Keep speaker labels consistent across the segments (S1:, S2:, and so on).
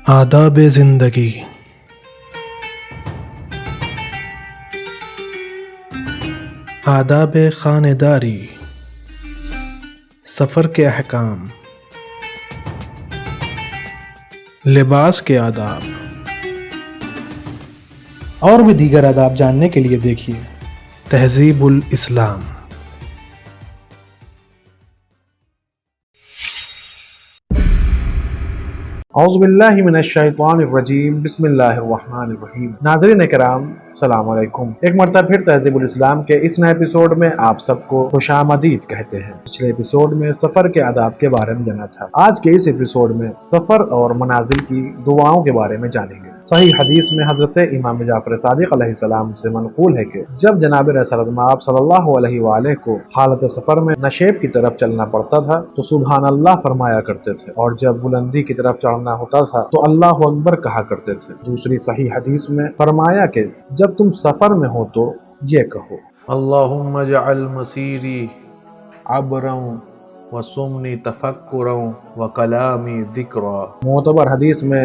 S1: آداب زندگی۔ آداب خانہ داری، سفر کے احکام، لباس کے آداب اور بھی دیگر آداب جاننے کے لیے دیکھیے تہذیب الاسلام۔
S2: اعوذ باللہ من الشیطان الرجیم، بسم اللہ الرحمن الرحیم۔ ناظرین کرام، السلام علیکم۔ ایک مرتبہ پھر تہذیب الاسلام کے اس نئے ایپیسوڈ میں آپ سب کو خوش آمدید کہتے ہیں۔ پچھلے ایپیسوڈ میں سفر کے آداب کے بارے میں جانا تھا۔ آج کے اس ایپیسوڈ میں سفر اور منازل کی دعاؤں کے بارے میں جانیں گے۔ صحیح حدیث میں حضرت امام جعفر صادق علیہ السلام سے منقول ہے کہ جب جناب رسول مآب صلی اللہ علیہ وآلہ کو حالت سفر میں نشیب کی طرف چلنا پڑتا تھا تو سبحان اللہ فرمایا کرتے تھے، اور جب بلندی کی طرف چڑھنا ہوتا تھا تو اللہ اکبر کہا کرتے تھے۔ دوسری صحیح حدیث میں فرمایا کہ جب تم سفر میں ہو تو یہ کہو: اللہم اجعل مسیری عبرا وسمنی تفکرا وکلامی ذکرا۔ معتبر حدیث میں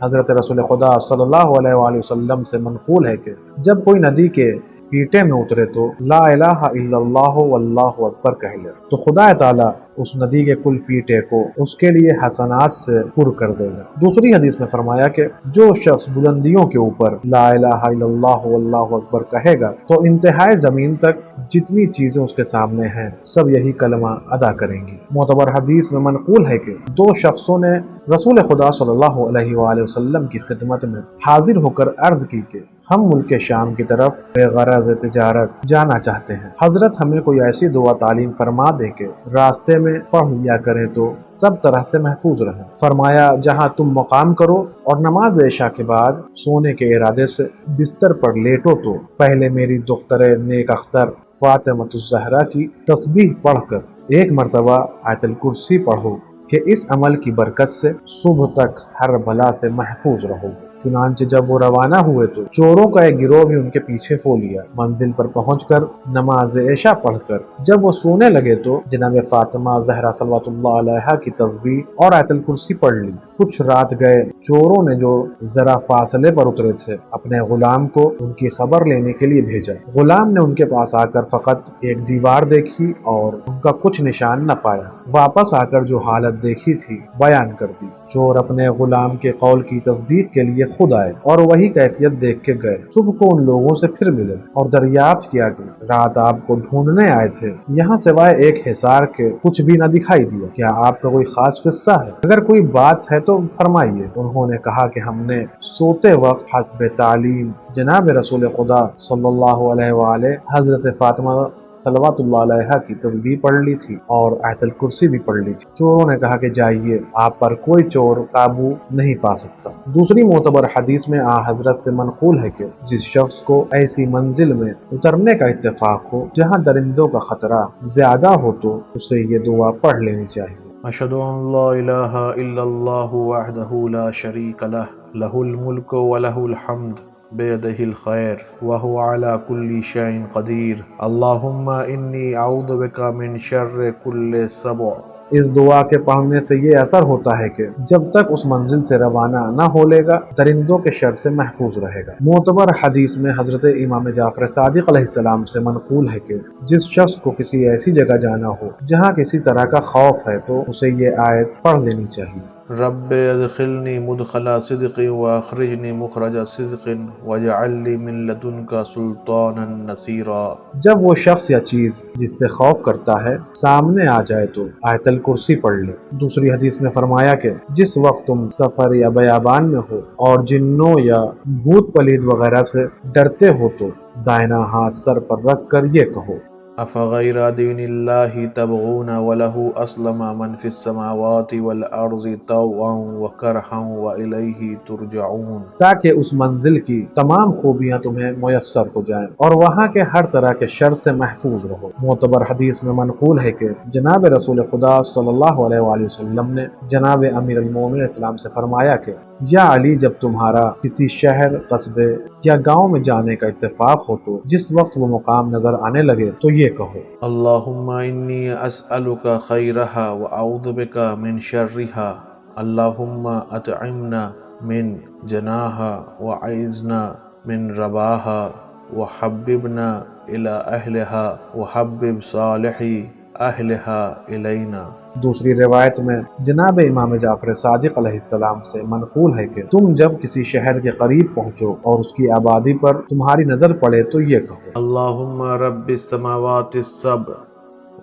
S2: حضرت رسول خدا صلی اللہ علیہ وآلہ وسلم سے منقول ہے کہ جب کوئی ندی کے پیٹے میں اترے تو لا الہ الا اللہ واللہ اکبر کہہ لے تو خدا تعالیٰ اس ندی کے کل پیٹے کو اس کے لیے حسنات سے پر کر دے گا۔ دوسری حدیث میں فرمایا کہ جو شخص بلندیوں کے اوپر لا الہ الا اللہ واللہ اکبر کہے گا تو انتہائی زمین تک جتنی چیزیں اس کے سامنے ہیں سب یہی کلمہ ادا کریں گی۔ معتبر حدیث میں منقول ہے کہ دو شخصوں نے رسول خدا صلی اللہ علیہ وآلہ وسلم کی خدمت میں حاضر ہو کر عرض کی کہ ہم ملک شام کی طرف بے غرض تجارت جانا چاہتے ہیں، حضرت ہمیں کوئی ایسی دعا تعلیم فرما دے کہ راستے میں پڑھ لیا کریں تو سب طرح سے محفوظ رہیں۔ فرمایا جہاں تم مقام کرو اور نماز عشاء کے بعد سونے کے ارادے سے بستر پر لیٹو تو پہلے میری دختر نیک اختر فاطمۃ الزہرا کی تسبیح پڑھ کر ایک مرتبہ آیت الکرسی پڑھو کہ اس عمل کی برکت سے صبح تک ہر بلا سے محفوظ رہو۔ چنانچہ جب وہ روانہ ہوئے تو چوروں کا ایک گروہ بھی ان کے پیچھے ہو لیا۔ منزل پر پہنچ کر نماز عشاء پڑھ کر جب وہ سونے لگے تو جناب فاطمہ زہرا صلوات اللہ علیہا کی تسبیح اور آیت الکرسی پڑھ لی۔ کچھ رات گئے، چوروں نے جو ذرا فاصلے پر اترے تھے اپنے غلام کو ان کی خبر لینے کے لیے بھیجا۔ غلام نے ان کے پاس آ کر فقط ایک دیوار دیکھی اور ان کا کچھ نشان نہ پایا۔ واپس آ کر جو حالت دیکھی تھی بیان کر دی۔ چور اپنے غلام کے قول کی تصدیق کے لیے خود آئے اور وہی کیفیت دیکھ کے گئے۔ صبح کو ان لوگوں سے پھر ملے اور دریافت کیا کہ رات آپ کو ڈھونڈنے آئے تھے، یہاں سوائے ایک حصار کے کچھ بھی نہ دکھائی دیا، کیا آپ کا کوئی خاص قصہ ہے؟ اگر کوئی بات ہے تو فرمائیے۔ انہوں نے کہا کہ ہم نے سوتے وقت حسب تعلیم جناب رسول خدا صلی اللہ علیہ وآلہ حضرت فاطمہ صلوات اللہ علیہ کی تسبیح پڑھ لی تھی اور آیت الکرسی بھی پڑھ لی تھی۔ چوروں نے کہا کہ جائیے، آپ پر کوئی چور قابو نہیں پا سکتا۔ دوسری معتبر حدیث میں حضرت سے منقول ہے کہ جس شخص کو ایسی منزل میں اترنے کا اتفاق ہو جہاں درندوں کا خطرہ زیادہ ہو تو اسے یہ دعا پڑھ لینی چاہیے: اشہد ان لا الہ الا اللہ وحدہ لا شریک لہ، لہ الملک ولہ الحمد بیدہ الخیر وہو علی کل شیء قدیر، اللہم انی اعوذ بک من شر کل سبع۔ اس دعا کے پڑھنے سے یہ اثر ہوتا ہے کہ جب تک اس منزل سے روانہ نہ ہو لے گا درندوں کے شر سے محفوظ رہے گا۔ معتبر حدیث میں حضرت امام جعفر صادق علیہ السلام سے منقول ہے کہ جس شخص کو کسی ایسی جگہ جانا ہو جہاں کسی طرح کا خوف ہے تو اسے یہ آیت پڑھ لینی چاہیے: رب ادخلنی مدخل صدق واخرجنی مخرج صدق واجعل لی من لدنک سلطانا نصیرا۔ جب وہ شخص یا چیز جس سے خوف کرتا ہے سامنے آ جائے تو آیت الکرسی پڑھ لے۔ دوسری حدیث میں فرمایا کہ جس وقت تم سفر یا بیابان میں ہو اور جنوں یا بھوت پلید وغیرہ سے ڈرتے ہو تو دائنا ہاتھ سر پر رکھ کر یہ کہو: افغیر دین اللہ تبغون وله اسلم من فی السماوات والارض طوعا وکرہا والیہ ترجعون، تاکہ اس منزل کی تمام خوبیاں تمہیں میسر ہو جائیں اور وہاں کے ہر طرح کے شر سے محفوظ رہو۔ معتبر حدیث میں منقول ہے کہ جناب رسول خدا صلی اللہ علیہ وآلہ وسلم نے جناب امیر المومنین اسلام سے فرمایا کہ یا علی، جب تمہارا کسی شہر، قصبے یا گاؤں میں جانے کا اتفاق ہو تو جس وقت وہ مقام نظر آنے لگے تو یہ کہو: اللہم انی اسألک خیرہا واعوذ بک من شرہا، اللہم اطعمنا من جناها وعزنا من رباها وحببنا إلى أهلها وحبب صالحي أهلها إلينا۔ دوسری روایت میں جناب امام جعفر صادق علیہ السلام سے منقول ہے کہ تم جب کسی شہر کے قریب پہنچو اور اس کی آبادی پر تمہاری نظر پڑے تو یہ کہو اللہم رب السماوات السبع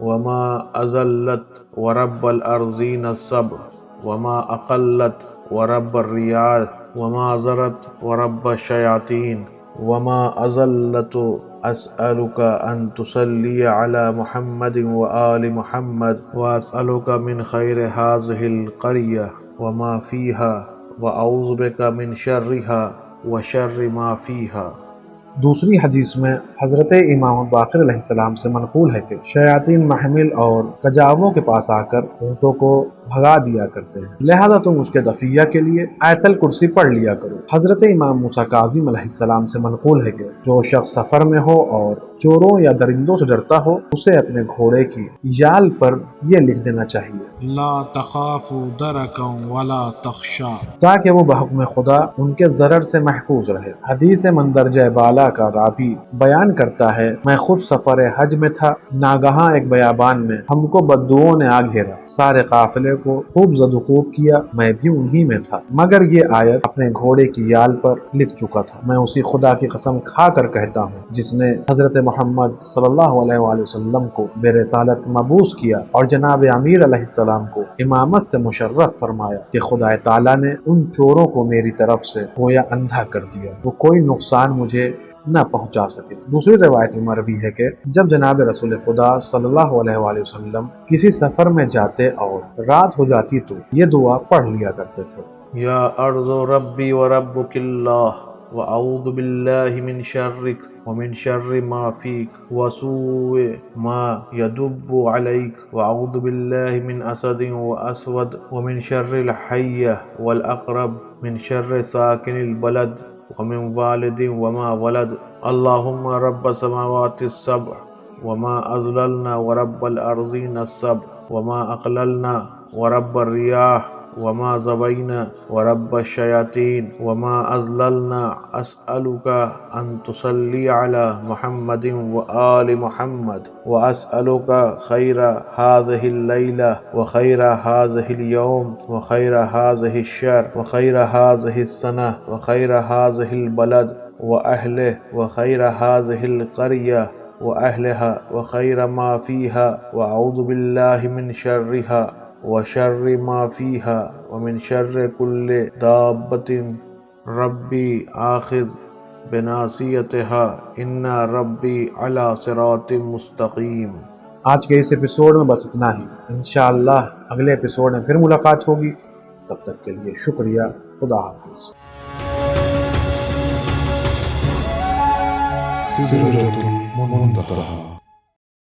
S2: وما أزلت ورب الأرضين السبع وما أقلت ورب الرياح وما زرت ورب الشياطين وما أزلت أسألك أن تصلي على محمد وآل محمد وأسألك من خير هذه القرية وما فيها وأعوذ بك من شرها وشر ما فيها۔ دوسری حدیث میں حضرت امام باقر علیہ السلام سے منقول ہے کہ شیاطین محمل اور کجاووں کے پاس آ کر اونٹوں کو بھگا دیا کرتے ہیں، لہذا تم اس کے دفیہ کے لیے آیت الکرسی پڑھ لیا کرو۔ حضرت امام موسیٰ کاظم علیہ السلام سے منقول ہے کہ جو شخص سفر میں ہو اور چوروں یا درندوں سے ڈرتا ہو اسے اپنے گھوڑے کی یال پر یہ لکھ دینا چاہیے لا تخافوا درکا ولا تخشا، تاکہ وہ بحکم خدا ان کے ضرر سے محفوظ رہے۔ حدیث مندرجہ بالا کا راوی بیان کرتا ہے میں خود سفر حج میں تھا، ناگہاں ایک بیابان میں ہم کو بدوؤں نے آ گھیرا، سارے قافلے کو خوب زد و کوب کیا، میں بھی انہی میں تھا، مگر یہ آیت اپنے گھوڑے کی یال پر لکھ چکا تھا۔ میں اسی خدا کی قسم کھا کر کہتا ہوں جس نے حضرت محمد صلی اللہ علیہ وآلہ وسلم کو بے رسالت مبعوث کیا اور جناب امیر علیہ السلام کو امامت سے مشرف فرمایا کہ خدا تعالیٰ نے ان چوروں کو میری طرف سے گویا اندھا کر دیا، وہ کوئی نقصان مجھے نہ پہنچا سکے۔ دوسری روایت میں مروی ہے کہ جب جناب رسول خدا صلی اللہ علیہ وآلہ وسلم کسی سفر میں جاتے اور رات ہو جاتی تو یہ دعا پڑھ لیا کرتے تھے یا ارض ربی وربک اللہ وأعوذ بالله من شرك ومن شر ما فيك وسوء ما يدب عليك وأعوذ بالله من أسد وأسود ومن شر الحية والأقرب من شر ساكن البلد ومن والد وما ولد اللهم رب السماوات السبع وما أذللنا ورب الأرضين السبع وما أقللنا ورب الرياح وما زبينا ورب الشياطين وما أذللنا أسألك أن تصلي على محمد وآل محمد وأسألك خير هذه الليلة وخير هذه اليوم وخير هذه الشهر وخير هذه السنة وخير هذه البلد وأهله وخير هذه القرية وأهلها وخير ما فيها وأعوذ بالله من شرها وشر ما فيها ومن شر كل دابة ربي آخذ بناصيتها إن ربي على صراط مستقيم۔ آج کے اس ایپیسوڈ میں بس اتنا ہی، انشاءاللہ اگلے ایپیسوڈ میں پھر ملاقات ہوگی، تب تک کے لیے شکریہ، خدا حافظ۔
S1: سدرة منتهى